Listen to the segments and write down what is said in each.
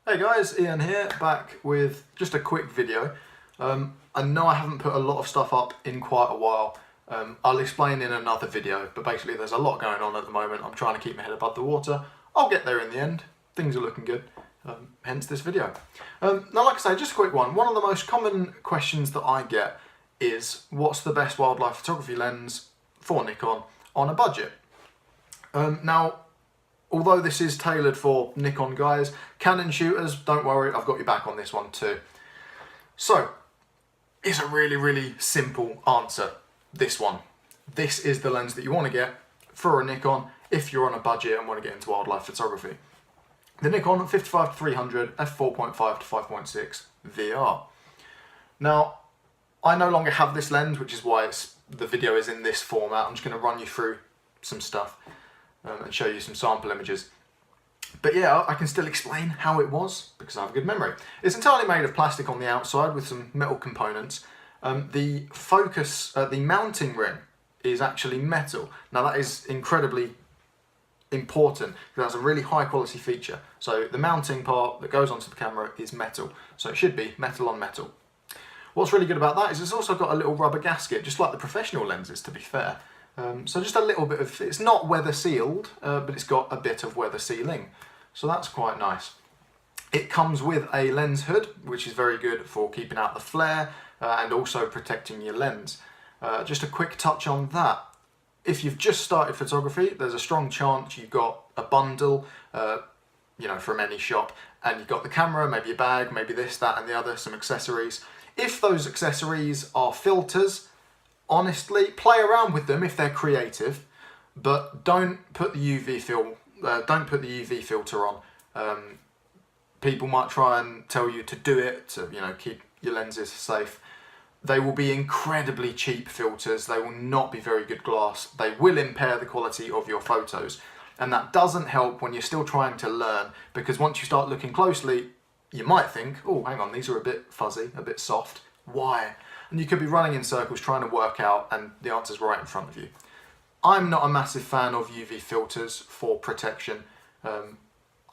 Hey guys, Ian here, back with just a quick video. I know I haven't put a lot of stuff up in quite a while. I'll explain in another video, but basically there's a lot going on at the moment. I'm trying to keep my head above the water. I'll get there in the end. Things are looking good, hence this video. Now, like I say, just a quick one. One of the most common questions that I get is, what's the best wildlife photography lens for Nikon on a budget? Now, although this is tailored for Nikon guys, Canon shooters, don't worry, I've got you back on this one too. So, it's a really simple answer, this one. This is the lens that you want to get for a Nikon if you're on a budget and want to get into wildlife photography. The Nikon 55-300 f4.5 to 5.6 VR. Now, I no longer have this lens, which is why the video is in this format. I'm just going to run you through some stuff and show you some sample images. But yeah, I can still explain how it was because I have a good memory. It's entirely made of plastic on the outside with some metal components. The focus, the mounting ring is actually metal. Now that is incredibly important because that's a really high quality feature. So the mounting part that goes onto the camera is metal. So it should be metal on metal. What's really good about that is it's also got a little rubber gasket, just like the professional lenses, to be fair. So just a little bit of, it's not weather sealed, but it's got a bit of weather sealing. So that's quite nice. It comes with a lens hood, which is very good for keeping out the flare and also protecting your lens. Just a quick touch on that. If you've just started photography, there's a strong chance you've got a bundle, you know, from any shop, and you've got the camera, maybe a bag, maybe this, that, and the other, some accessories. If those accessories are filters, honestly, play around with them if they're creative, but don't put the UV filter on. People might try and tell you to do it to, you know, keep your lenses safe. They will be incredibly cheap filters. They will not be very good glass. They will impair the quality of your photos, and that doesn't help when you're still trying to learn, because once you start looking closely, you might think, oh, hang on, these are a bit fuzzy, a bit soft. Why? And you could be running in circles trying to work out, and the answer's right in front of you. I'm not a massive fan of UV filters for protection.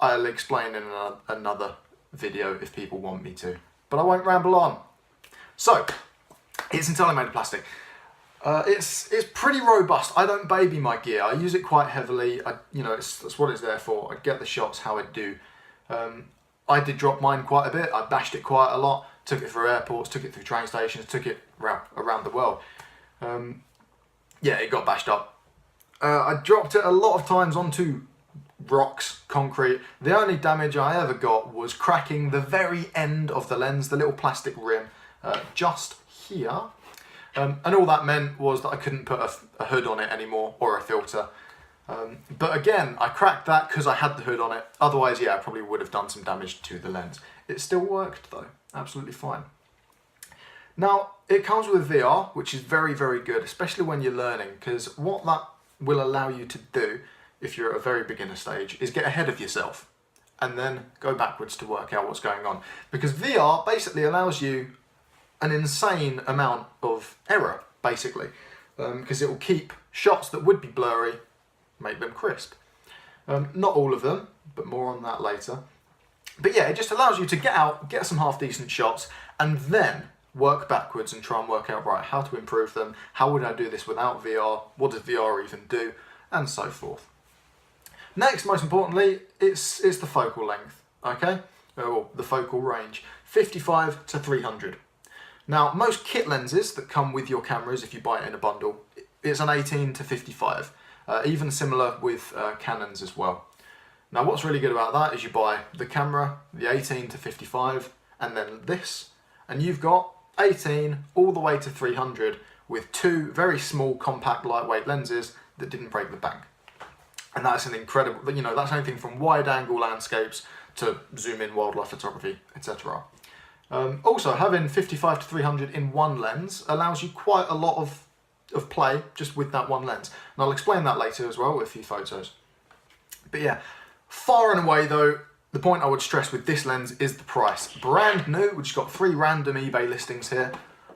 I'll explain in another video if people want me to, but I won't ramble on. So, it's entirely made of plastic. It's pretty robust. I don't baby my gear. I use it quite heavily. You know, that's what it's there for. I get the shots how I do. I did drop mine quite a bit. I bashed it quite a lot. Took it through airports, took it through train stations, took it around the world. Yeah, it got bashed up. I dropped it a lot of times onto rocks, concrete. The only damage I ever got was cracking the very end of the lens, the little plastic rim, just here. And all that meant was that I couldn't put a hood on it anymore, or a filter. But again, I cracked that because I had the hood on it. Otherwise, yeah, I probably would have done some damage to the lens. It still worked though, absolutely fine. Now, it comes with VR, which is very good, especially when you're learning, because what that will allow you to do, if you're at a very beginner stage, is get ahead of yourself and then go backwards to work out what's going on. Because VR basically allows you an insane amount of error, basically, because it will keep shots that would be blurry, make them crisp. Not all of them, but more on that later. But yeah, it just allows you to get out, get some half-decent shots, and then work backwards and try and work out, right, how to improve them, how would I do this without VR, what does VR even do, and so forth. Next, most importantly, it's the focal length, okay? Or the focal range, 55-300. Now, most kit lenses that come with your cameras, if you buy it in a bundle, it's an 18-55. Even similar with Canons as well. Now, what's really good about that is you buy the camera, the 18-55, and then this, and you've got 18 all the way to 300 with two very small, compact, lightweight lenses that didn't break the bank. And that's an incredible, you know, that's anything from wide-angle landscapes to zoom-in wildlife photography, etc. Also, having 55-300 in one lens allows you quite a lot of play just with that one lens. And I'll explain that later as well with a few photos. But yeah, far and away though, the point I would stress with this lens is the price. Brand new, which has got 3 random eBay listings here,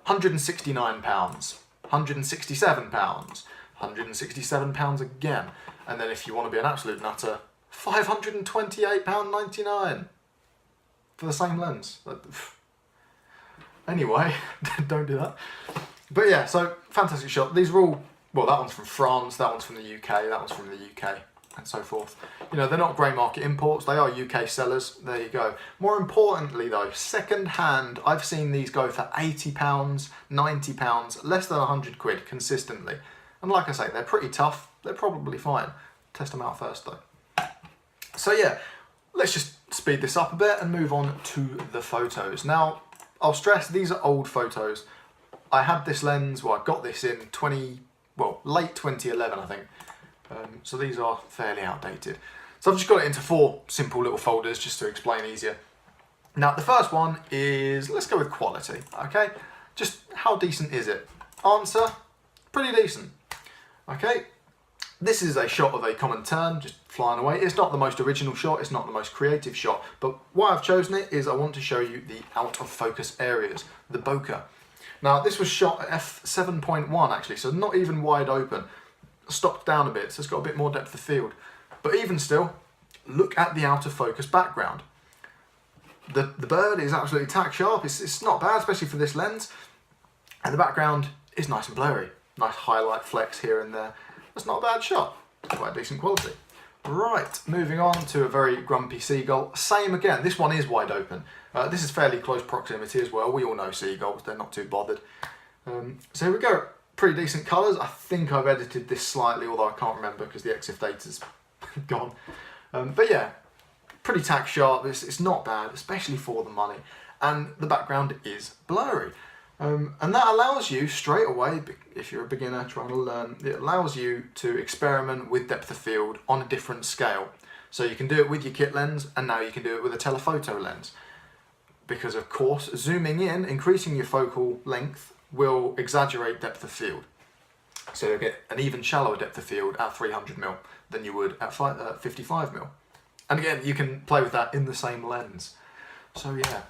£169, £167, £167 again. And then if you want to be an absolute nutter, £528.99. for the same lens. Anyway, don't do that. But yeah, so fantastic shot. These are all, well, that one's from France, that one's from the UK, that one's from the UK, and so forth. You know, they're not grey market imports, they are UK sellers. There you go. More importantly though, second hand, I've seen these go for £80, £90, less than 100 quid consistently. And like I say, they're pretty tough, they're probably fine. Test them out first though. So yeah, let's just speed this up a bit and move on to the photos. Now, I'll stress these are old photos. I had this lens, well, I got this in late 2011, I think. So these are fairly outdated. So I've just got it into 4 simple little folders just to explain easier. Now, the first one is, let's go with quality, okay? Just how decent is it? Answer, pretty decent. Okay, this is a shot of a common tern, just flying away. It's not the most original shot, it's not the most creative shot, but why I've chosen it is I want to show you the out of focus areas, the bokeh. Now, this was shot at f7.1 actually, so not even wide open. Stopped down a bit, so it's got a bit more depth of field. But even still, look at the out of focus background. The bird is absolutely tack sharp, it's not bad, especially for this lens. And the background is nice and blurry. Nice highlight flecks here and there. That's not a bad shot, quite decent quality. Right, moving on to a very grumpy seagull. Same again, this one is wide open. This is fairly close proximity as well. We all know seagulls, they're not too bothered. So here we go, pretty decent colours. I think I've edited this slightly, although I can't remember because the EXIF data's gone. But yeah, pretty tack sharp, it's not bad, especially for the money. And the background is blurry. And that allows you straight away, if you're a beginner trying to learn, it allows you to experiment with depth of field on a different scale. So you can do it with your kit lens, and now you can do it with a telephoto lens. Because of course, zooming in, increasing your focal length will exaggerate depth of field. So you'll get an even shallower depth of field at 300mm than you would at 55mm. And again, you can play with that in the same lens. So yeah.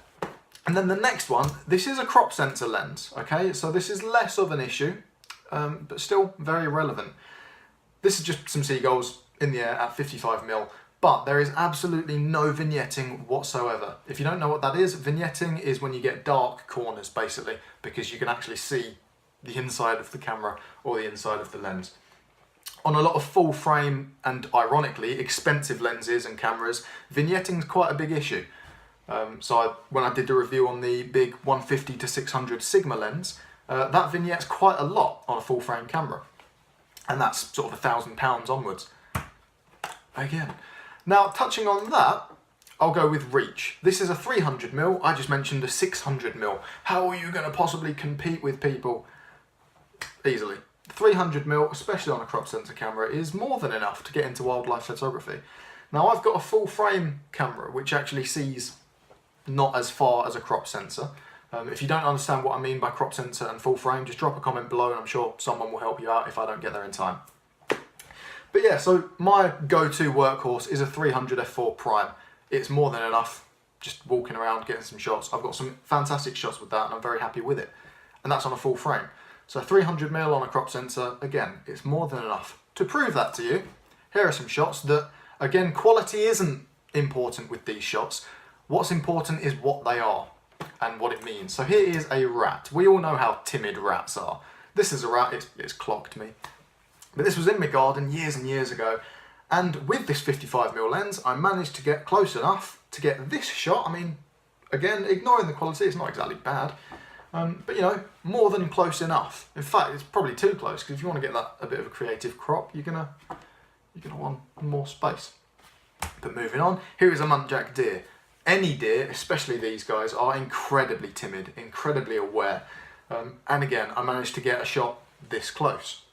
And then the next one, this is a crop sensor lens, okay? So this is less of an issue, but still very relevant. This is just some seagulls in the air at 55mm, but there is absolutely no vignetting whatsoever. If you don't know what that is, vignetting is when you get dark corners, basically, because you can actually see the inside of the camera or the inside of the lens. On a lot of full frame and, ironically, expensive lenses and cameras, vignetting is quite a big issue. When I did the review on the big 150-600 Sigma lens, that vignette's quite a lot on a full frame camera. And that's sort of £1,000 onwards. Again. Now, touching on that, I'll go with reach. This is a 300mm, I just mentioned a 600mm. How are you going to possibly compete with people? Easily. 300mm, especially on a crop sensor camera, is more than enough to get into wildlife photography. Now, I've got a full frame camera, which actually sees not as far as a crop sensor. If you don't understand what I mean by crop sensor and full frame, just drop a comment below and I'm sure someone will help you out if I don't get there in time. But yeah, so my go-to workhorse is a 300 f4 prime. It's more than enough just walking around getting some shots. I've got some fantastic shots with that and I'm very happy with it. And that's on a full frame. So 300mm on a crop sensor, again, it's more than enough. To prove that to you, here are some shots that, again, quality isn't important with these shots. What's important is what they are and what it means. So here is a rat. We all know how timid rats are. This is a rat, it's clocked me. But this was in my garden years and years ago. And with this 55mm lens, I managed to get close enough to get this shot. I mean, again, ignoring the quality, it's not exactly bad. But you know, more than close enough. In fact, it's probably too close, because if you want to get that a bit of a creative crop, you're gonna want more space. But moving on, here is a Muntjac deer. Any deer, especially these guys, are incredibly timid, incredibly aware. And again, I managed to get a shot this close.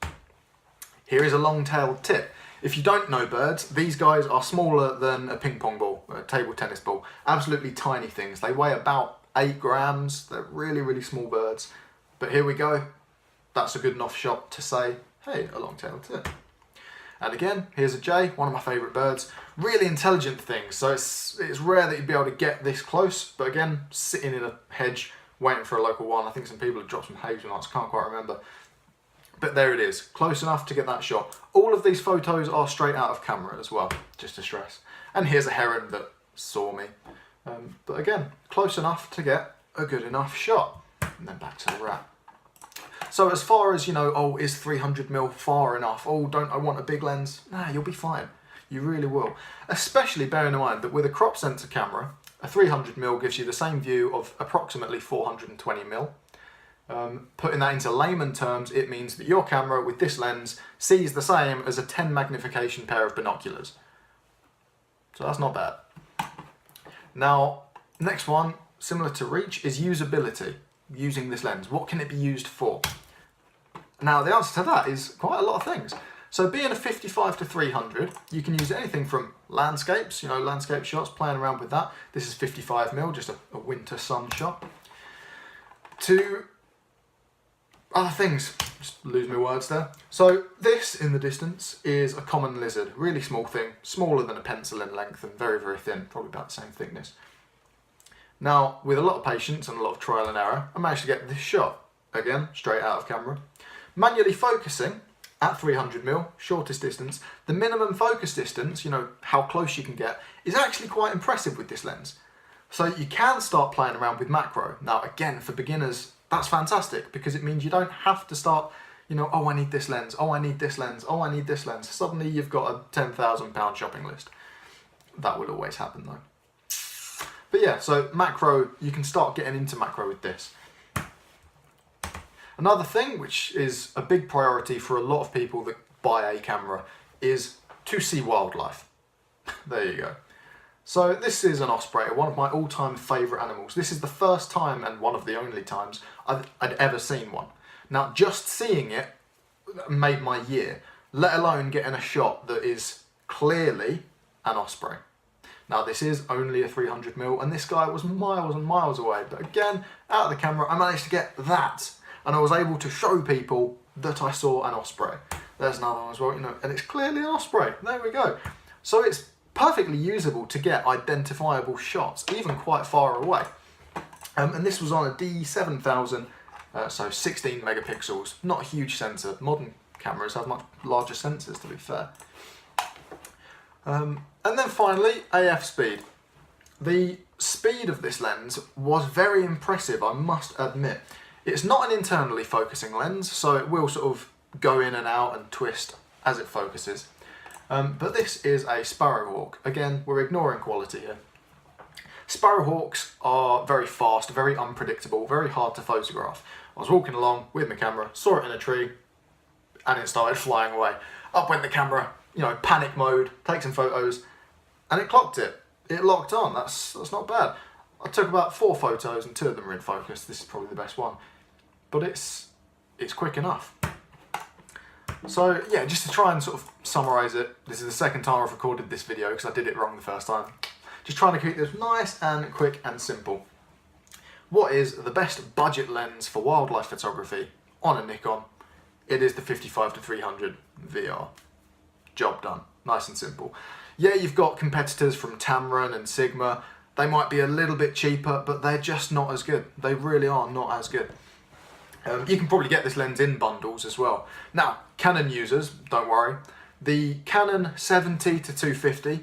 Here is a long-tailed tit. If you don't know birds, these guys are smaller than a ping pong ball, a table tennis ball. Absolutely tiny things. They weigh about 8 grams. They're really, really small birds. But here we go. That's a good enough shot to say, hey, a long-tailed tit. And again, here's a jay, one of my favourite birds. Really intelligent things, so it's rare that you'd be able to get this close, but again, sitting in a hedge, waiting for a local one. I think some people have dropped some hazelnuts, can't quite remember. But there it is, close enough to get that shot. All of these photos are straight out of camera as well, just to stress. And here's a heron that saw me. But again, close enough to get a good enough shot. And then back to the wrap. So as far as, you know, oh, is 300mm far enough? Oh, don't I want a big lens? Nah, you'll be fine. You really will. Especially bearing in mind that with a crop sensor camera, a 300mm gives you the same view of approximately 420mm. Putting that into layman terms, it means that your camera with this lens sees the same as a 10 magnification pair of binoculars. So that's not bad. Now, next one, similar to reach, is usability. Using this lens, what can it be used for? Now, the answer to that is quite a lot of things. So being a 55-300, you can use anything from landscapes, you know, landscape shots, playing around with that. This is 55mm, just a winter sun shot. To other things, just lose my words there. So this in the distance is a common lizard, really small thing, smaller than a pencil in length and very, very thin, probably about the same thickness. Now, with a lot of patience and a lot of trial and error, I managed to get this shot, again, straight out of camera. Manually focusing at 300mm, shortest distance, the minimum focus distance, you know, how close you can get, is actually quite impressive with this lens. So you can start playing around with macro. Now, again, for beginners, that's fantastic because it means you don't have to start, you know, oh, I need this lens, oh, I need this lens, oh, I need this lens. Suddenly you've got a £10,000 shopping list. That will always happen though. But yeah, so macro, you can start getting into macro with this. Another thing, which is a big priority for a lot of people that buy a camera, is to see wildlife. There you go. So this is an osprey, one of my all-time favourite animals. This is the first time and one of the only times I'd ever seen one. Now, just seeing it made my year, let alone getting a shot that is clearly an osprey. Now, this is only a 300mm, and this guy was miles and miles away. But again, out of the camera, I managed to get that. And I was able to show people that I saw an osprey. There's another one as well, you know, and it's clearly an osprey. There we go. So it's perfectly usable to get identifiable shots, even quite far away. And this was on a D7000, so 16 megapixels. Not a huge sensor. Modern cameras have much larger sensors, to be fair. And then finally, AF speed. The speed of this lens was very impressive, I must admit. It's not an internally focusing lens, so it will sort of go in and out and twist as it focuses. But this is a sparrowhawk. Again, we're ignoring quality here. Sparrowhawks are very fast, very unpredictable, very hard to photograph. I was walking along with my camera, saw it in a tree, and it started flying away. Up went the camera, you know, panic mode, take some photos, and it clocked it. It locked on. That's not bad. I took about 4 photos and 2 of them were in focus. This is probably the best one. But it's quick enough. So yeah, just to try and sort of summarise it, this is the second time I've recorded this video because I did it wrong the first time. Just trying to keep this nice and quick and simple. What is the best budget lens for wildlife photography on a Nikon? It is the 55-300 VR. Job done. Nice and simple. Yeah, you've got competitors from Tamron and Sigma. They might be a little bit cheaper, but they're just not as good. They really are not as good. You can probably get this lens in bundles as well. Now, Canon users, don't worry. The Canon 70-250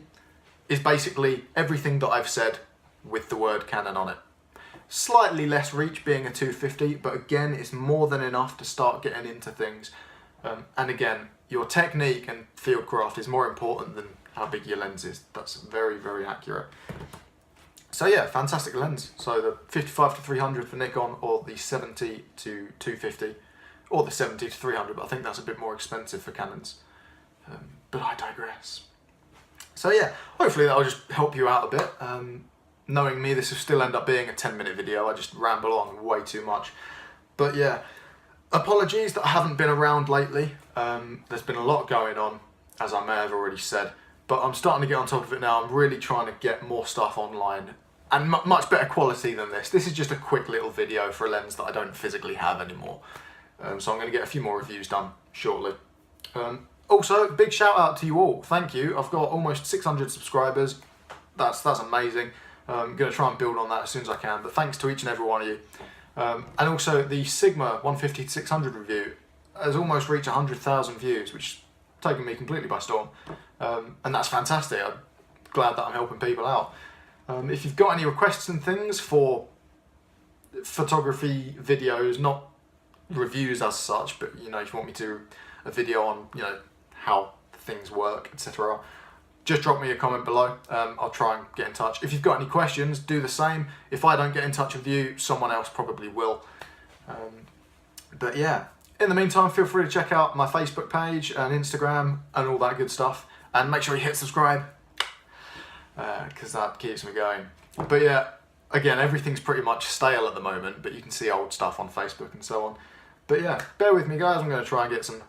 is basically everything that I've said with the word Canon on it. Slightly less reach being a 250, but again, it's more than enough to start getting into things. And again, your technique and fieldcraft is more important than how big your lens is. That's very, very accurate. So yeah, fantastic lens. So the 55-300 for Nikon, or the 70-250, or the 70-300, but I think that's a bit more expensive for Canons. But I digress. So yeah, hopefully that'll just help you out a bit. Knowing me, this will still end up being a 10-minute video. I just ramble on way too much. But yeah, apologies that I haven't been around lately. There's been a lot going on, as I may have already said. But I'm starting to get on top of it now. I'm really trying to get more stuff online and much better quality than this. This is just a quick little video for a lens that I don't physically have anymore. So I'm going to get a few more reviews done shortly. Also, big shout out to you all. Thank you. I've got almost 600 subscribers. That's amazing. I'm going to try and build on that as soon as I can. But thanks to each and every one of you. And also the Sigma 150-600 review has almost reached 100,000 views, which is taking me completely by storm. And that's fantastic. I'm glad that I'm helping people out. If you've got any requests and things for photography videos, not reviews as such, but you know, if you want me to do a video on, you know, how things work, etc., just drop me a comment below. I'll try and get in touch. If you've got any questions, do the same. If I don't get in touch with you, someone else probably will. But yeah, in the meantime, feel free to check out my Facebook page and Instagram and all that good stuff. And make sure you hit subscribe, because that keeps me going. But yeah, again, everything's pretty much stale at the moment, but you can see old stuff on Facebook and so on. But yeah, bear with me guys, I'm going to try and get some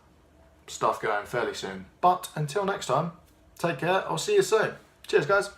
stuff going fairly soon. But until next time, take care, I'll see you soon. Cheers guys.